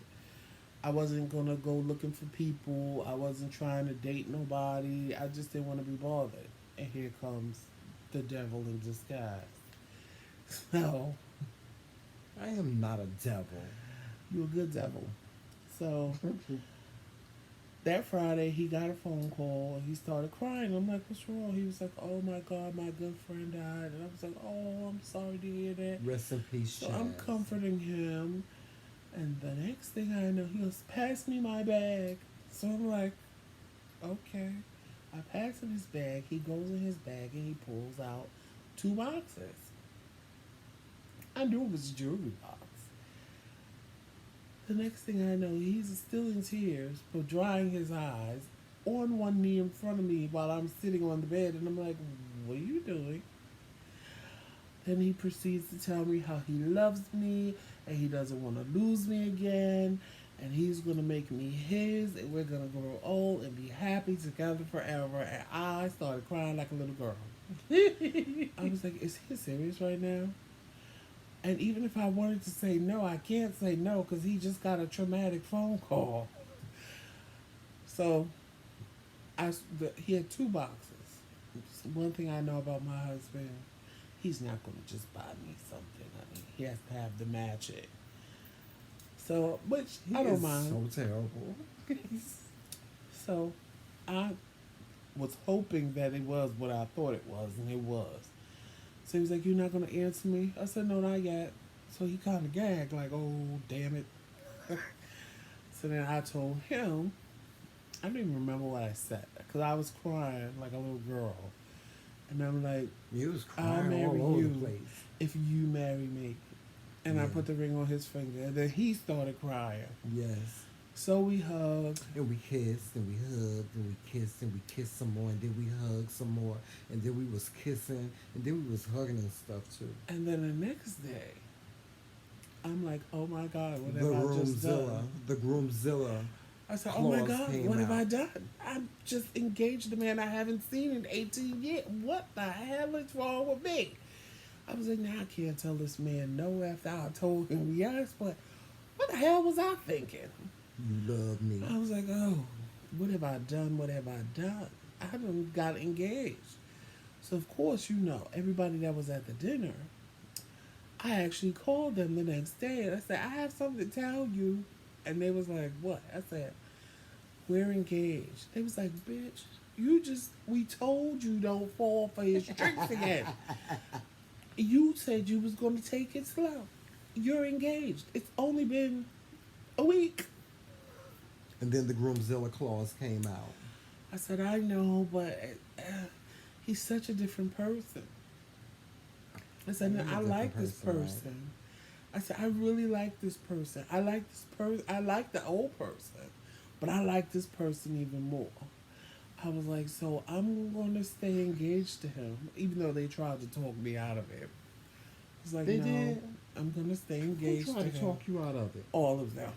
Speaker 2: I wasn't going to go looking for people. I wasn't trying to date nobody. I just didn't want to be bothered. And here comes the devil in disguise. So,
Speaker 1: I am not a devil.
Speaker 2: you a good devil. So that Friday, he got a phone call. He started crying. I'm like, what's wrong? He was like, oh my God, my good friend died. And I was like, oh, I'm sorry to hear that.
Speaker 1: Rest in peace,
Speaker 2: So
Speaker 1: Chaz.
Speaker 2: I'm comforting him. And the next thing I know, he goes, pass me my bag. So I'm like, okay. I pass him his bag. He goes in his bag and he pulls out 2 boxes. I knew it was a jewelry box. The next thing I know, he's still in tears, but drying his eyes on one knee in front of me while I'm sitting on the bed. And I'm like, what are you doing? Then he proceeds to tell me how he loves me and he doesn't want to lose me again. And he's going to make me his and we're going to grow old and be happy together forever. And I started crying like a little girl. I was like, is he serious right now? And even if I wanted to say no, I can't say no because he just got a traumatic phone call. So he had 2 boxes. One thing I know about my husband, he's not going to just buy me something. I mean, he has to have the magic. So, which I don't mind.
Speaker 1: So terrible.
Speaker 2: So, I was hoping that it was what I thought it was, and it was. So he was like, you're not going to answer me? I said, no, not yet. So he kind of gagged, like, oh, damn it. So then I told him, I don't even remember what I said, because I was crying like a little girl. And I'm like,
Speaker 1: You was
Speaker 2: I'll
Speaker 1: crying
Speaker 2: marry
Speaker 1: all over
Speaker 2: you
Speaker 1: the place.
Speaker 2: if you marry me. And I
Speaker 1: Yeah.
Speaker 2: put the ring on his finger, and then he started crying.
Speaker 1: Yes.
Speaker 2: So we hugged.
Speaker 1: And we kissed, and we hugged, and we kissed, and we kissed some more, and then we hugged some more, and then we was kissing, and then we was hugging and stuff too.
Speaker 2: And then the next day, I'm like, oh my God, what
Speaker 1: The
Speaker 2: have I just
Speaker 1: Groomzilla,
Speaker 2: done?
Speaker 1: the Groomzilla.
Speaker 2: I said, oh my
Speaker 1: clause
Speaker 2: God,
Speaker 1: came
Speaker 2: what have
Speaker 1: out.
Speaker 2: I done? I'm just engaged to a man I haven't seen in 18 years. What the hell is wrong with me? I was like, now I can't tell this man no after I told him yes, but what the hell was I thinking?
Speaker 1: You love me.
Speaker 2: I was like, oh, what have I done? What have I done? I done got engaged. So, of course, you know, everybody that was at the dinner, I actually called them the next day and I said, I have something to tell you. And they was like, what? I said, we're engaged. They was like, bitch, we told you don't fall for his tricks again. You said you was going to take it slow. You're engaged. It's only been a week.
Speaker 1: And then the Groomzilla clause came out.
Speaker 2: I said, I know, but he's such a different person. I said,
Speaker 1: He's a
Speaker 2: I
Speaker 1: different
Speaker 2: like this
Speaker 1: person, right?
Speaker 2: person. I said, I really like this person. I like this person. I like the old person, but I like this person even more. I was like, so I'm going to stay engaged to him, even though they tried to talk me out of it. I was like,
Speaker 1: They
Speaker 2: no,
Speaker 1: did?
Speaker 2: I'm going to stay
Speaker 1: Who
Speaker 2: engaged
Speaker 1: tried
Speaker 2: to
Speaker 1: to
Speaker 2: him.
Speaker 1: talk you out of it?
Speaker 2: All of them.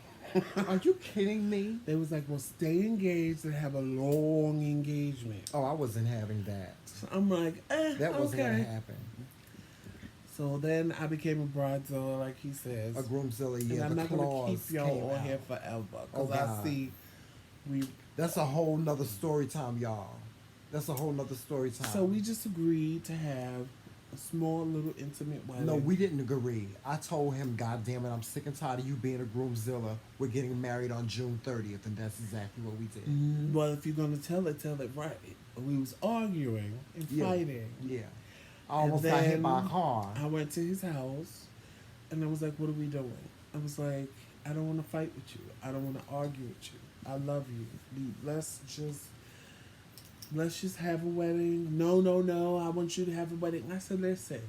Speaker 1: Are you kidding me?
Speaker 2: They was like, well, stay engaged and have a long engagement.
Speaker 1: Oh, I wasn't having that.
Speaker 2: So I'm like,
Speaker 1: That wasn't
Speaker 2: okay.
Speaker 1: gonna happen.
Speaker 2: So then I became a bridezilla, like he says.
Speaker 1: A Groomzilla,
Speaker 2: and
Speaker 1: yeah.
Speaker 2: I'm
Speaker 1: The
Speaker 2: not going to
Speaker 1: clause
Speaker 2: keep y'all
Speaker 1: came
Speaker 2: on
Speaker 1: out.
Speaker 2: here forever.
Speaker 1: Oh,
Speaker 2: Because I
Speaker 1: God.
Speaker 2: see we...
Speaker 1: That's a whole nother story time, y'all. That's a whole nother story time.
Speaker 2: So we just agreed to have a small little intimate wedding.
Speaker 1: No, we didn't agree. I told him, God damn it, I'm sick and tired of you being a Groomzilla. We're getting married on June 30th, and that's exactly what we did.
Speaker 2: Well, if you're going to tell it right. We was arguing and
Speaker 1: Yeah.
Speaker 2: fighting.
Speaker 1: Yeah. I almost
Speaker 2: And
Speaker 1: got hit
Speaker 2: then
Speaker 1: by a car.
Speaker 2: I went to his house. And I was like, what are we doing? I was like, I don't want to fight with you. I don't want to argue with you. I love you. Let's just have a wedding. No, no, no. I want you to have a wedding. I said, listen,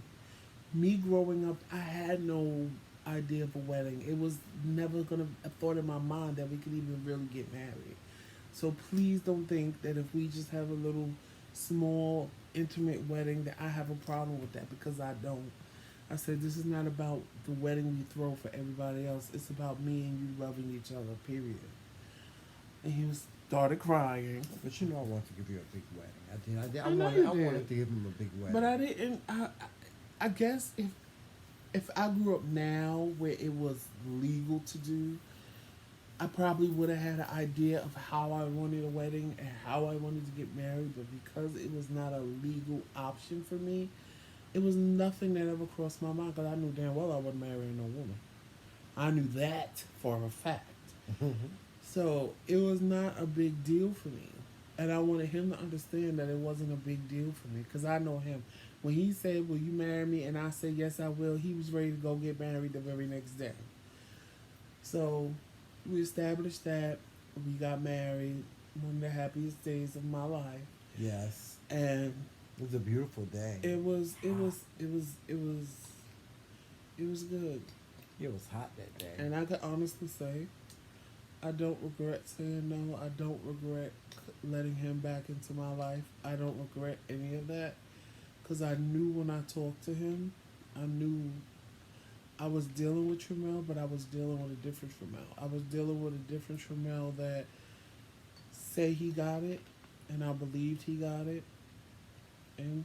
Speaker 2: me growing up, I had no idea of a wedding. It was never gonna a thought in my mind that we could even really get married. So please don't think that if we just have a little small intimate wedding that I have a problem with that, because I don't. I said this is not about the wedding we throw for everybody else. It's about me and you loving each other. Period. And he was started crying.
Speaker 1: But you know, I wanted to give you a big wedding. I did.
Speaker 2: I know you
Speaker 1: I
Speaker 2: did.
Speaker 1: wanted to give him a big wedding.
Speaker 2: But I didn't. I guess if I grew up now where it was legal to do, I probably would have had an idea of how I wanted a wedding and how I wanted to get married. But because it was not a legal option for me, it was nothing that ever crossed my mind, because I knew damn well I wasn't marrying no woman. I knew that for a fact. So it was not a big deal for me. And I wanted him to understand that it wasn't a big deal for me, because I know him. When he said, will you marry me? And I said, yes, I will. He was ready to go get married the very next day. So we established that. We got married. One of the happiest days of my life.
Speaker 1: Yes,
Speaker 2: And
Speaker 1: it was a beautiful day.
Speaker 2: it was good.
Speaker 1: It was hot that day.
Speaker 2: And I can honestly say, I don't regret saying no. I don't regret letting him back into my life. I don't regret any of that, because I knew when I talked to him, I knew I was dealing with Tramel, but I was dealing with a different Tramel. I was dealing with a different Tramel that say he got it, and I believed he got it. And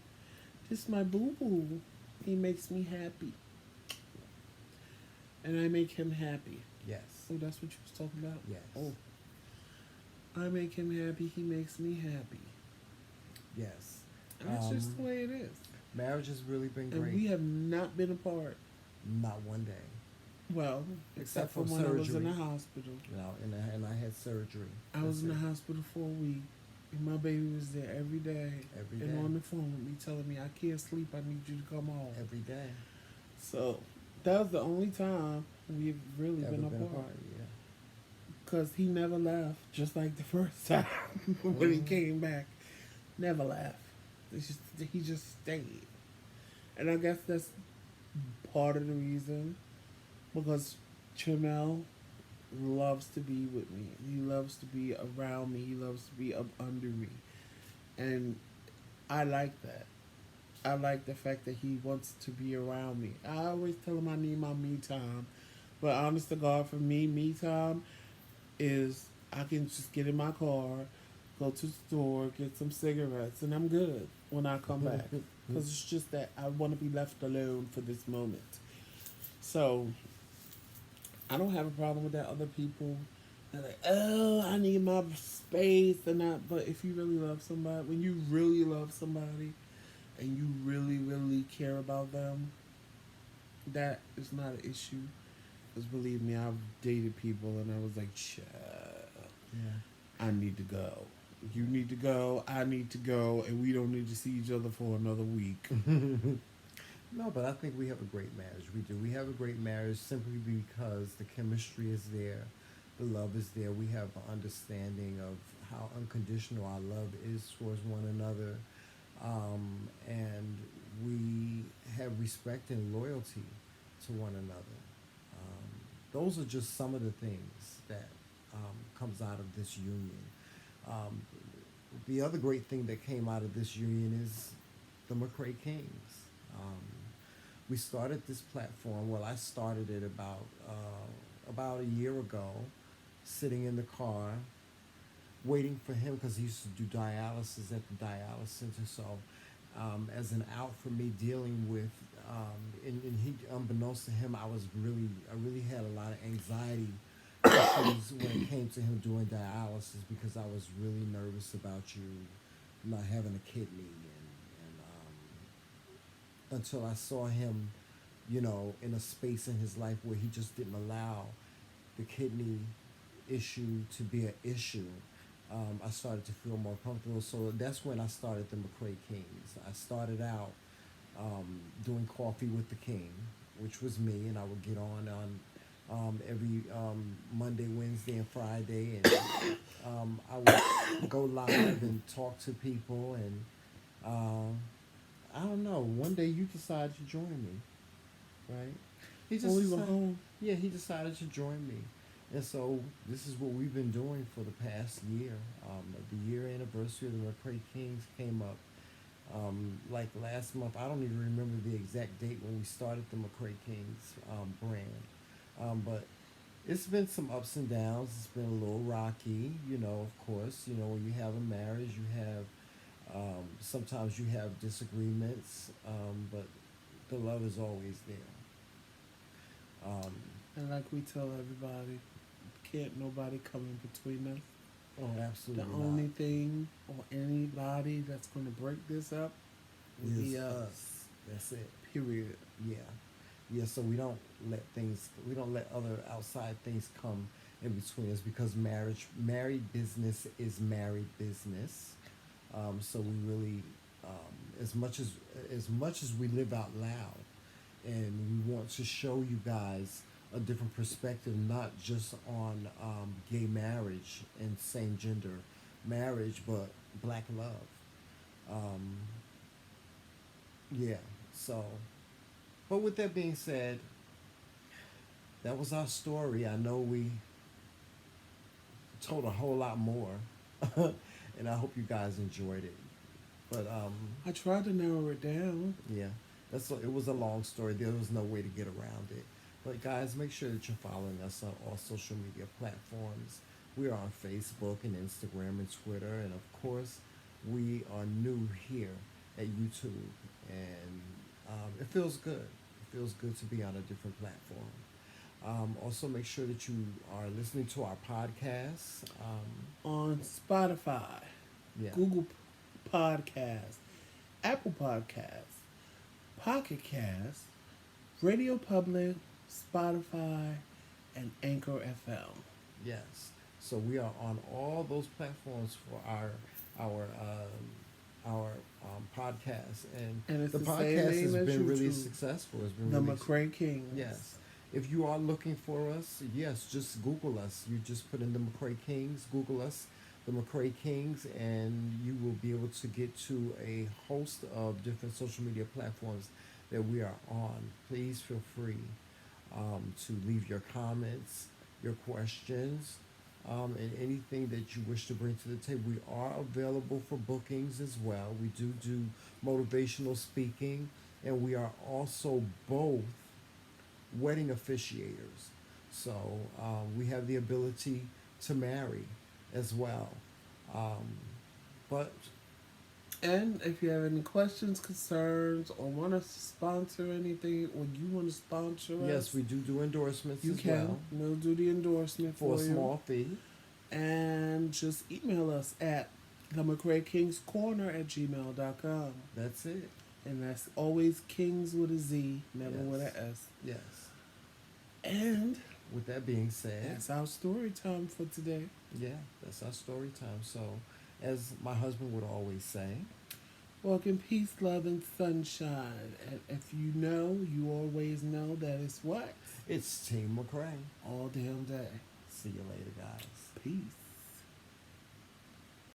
Speaker 2: just my boo boo, he makes me happy, and I make him happy.
Speaker 1: Yes.
Speaker 2: Oh, that's what you was talking about?
Speaker 1: Yes.
Speaker 2: Oh. I make him happy, he makes me happy.
Speaker 1: Yes.
Speaker 2: And that's just the way it is.
Speaker 1: Marriage has really been great.
Speaker 2: And we have not been apart.
Speaker 1: Not one day.
Speaker 2: Well, except for when I was in the hospital.
Speaker 1: You know, and I had surgery.
Speaker 2: I was in the hospital for a week, and my baby was there every day.
Speaker 1: Every day.
Speaker 2: And on the phone with me telling me, I can't sleep, I need you to come home.
Speaker 1: Every day.
Speaker 2: So, that was the only time we've really been apart.
Speaker 1: Yeah.
Speaker 2: Because he never left, just like the first time when he came back. Never left. He just stayed. And I guess that's part of the reason, because Tramel loves to be with me. He loves to be around me. He loves to be up under me. And I like that. I like the fact that he wants to be around me. I always tell him I need my me time. But honest to God, for me time is I can just get in my car, go to the store, get some cigarettes, and I'm good when I come back. Because it's just that I want to be left alone for this moment. So, I don't have a problem with that. Other people are like, oh, I need my space and that. But if you really love somebody, when you really love somebody and you really, really care about them, that is not an issue. Because believe me, I've dated people and I was like, child, I need to go. You need to go, I need to go, and we don't need to see each other for another week.
Speaker 1: No, but I think we have a great marriage. We do. We have a great marriage simply because the chemistry is there, the love is there. We have an understanding of how unconditional our love is towards one another, and we have respect and loyalty to one another. Those are just some of the things that comes out of this union. The other great thing that came out of this union is the McRae Kingz. We started this platform. Well, I started it about a year ago, sitting in the car, waiting for him because he used to do dialysis at the dialysis center. So, as an out for me dealing with, and he, unbeknownst to him, I really had a lot of anxiety issues when it came to him doing dialysis, because I was really nervous about you not having a kidney, and until I saw him, you know, in a space in his life where he just didn't allow the kidney issue to be an issue, I started to feel more comfortable. So that's when I started the McRae Kingz. I started out doing coffee with the king, which was me, and I would get on every Monday, Wednesday, and Friday, and I would go live and talk to people. And I don't know. One day you decided to join me, right? He
Speaker 2: When
Speaker 1: just
Speaker 2: we were
Speaker 1: decided,
Speaker 2: home.
Speaker 1: yeah, he decided to join me, and so this is what we've been doing for the past year. The year anniversary of the McRae Kingz came up like last month. I don't even remember the exact date when we started the McRae Kingz brand, but it's been some ups and downs. It's been a little rocky, of course. When you have a marriage, you have sometimes you have disagreements, but the love is always there. Um,
Speaker 2: And like we tell everybody, can't nobody come in between us.
Speaker 1: oh,
Speaker 2: The
Speaker 1: absolutely
Speaker 2: only
Speaker 1: not.
Speaker 2: thing or anybody that's going to break this up will be
Speaker 1: Is
Speaker 2: us.
Speaker 1: us. That's it.
Speaker 2: Period.
Speaker 1: Yeah, yeah. So we don't let other outside things come in between us because married business is married business. So we really, as much as we live out loud, and we want to show you guys a different perspective, not just on gay marriage and same gender marriage, but black love. Um, yeah. So, but with that being said, that was our story. I know we told a whole lot more, and I hope you guys enjoyed it. But
Speaker 2: I tried to narrow it down.
Speaker 1: yeah, it was a long story. There was no way to get around it. But guys, make sure that you're following us on all social media platforms. We are on Facebook and Instagram and Twitter, and of course, we are new here at YouTube, and it feels good. It feels good to be on a different platform. Also, make sure that you are listening to our podcasts.
Speaker 2: On Spotify,
Speaker 1: Yeah,
Speaker 2: Google Podcasts, Apple Podcasts, Pocket Cast, Radio Public, Spotify, and Anchor FM.
Speaker 1: yes. So we are on all those platforms for our our podcast, and
Speaker 2: And it's
Speaker 1: the
Speaker 2: the same
Speaker 1: podcast has
Speaker 2: name as
Speaker 1: been really
Speaker 2: YouTube.
Speaker 1: successful. It's been
Speaker 2: The
Speaker 1: really
Speaker 2: McRae Kingz.
Speaker 1: yes. If you are looking for us, yes, just Google us. You just put in the McRae Kingz, Google us, the McRae Kingz, and you will be able to get to a host of different social media platforms that we are on. Please feel free to leave your comments, your questions, and anything that you wish to bring to the table. We are available for bookings as well. We do motivational speaking, and we are also both wedding officiators. So we have the ability to marry as well. Um, but
Speaker 2: And if you have any questions, concerns, or want us to sponsor anything, or you want to sponsor
Speaker 1: yes,
Speaker 2: us,
Speaker 1: we do endorsements
Speaker 2: you
Speaker 1: as
Speaker 2: can.
Speaker 1: well
Speaker 2: We'll do the endorsement
Speaker 1: for
Speaker 2: for
Speaker 1: a
Speaker 2: you.
Speaker 1: small fee.
Speaker 2: And just email us at the McRae King's Corner at gmail.com.
Speaker 1: That's it.
Speaker 2: And that's always Kings with a Z, never with
Speaker 1: Yes.
Speaker 2: an S.
Speaker 1: Yes.
Speaker 2: And
Speaker 1: With that being said,
Speaker 2: that's our story time for today.
Speaker 1: yeah, that's our story time. So, as my husband would always say,
Speaker 2: Walk in peace, love, and sunshine. And if you know, you always know that it's what?
Speaker 1: it's Team McRae.
Speaker 2: All damn day.
Speaker 1: See you later, guys.
Speaker 2: Peace.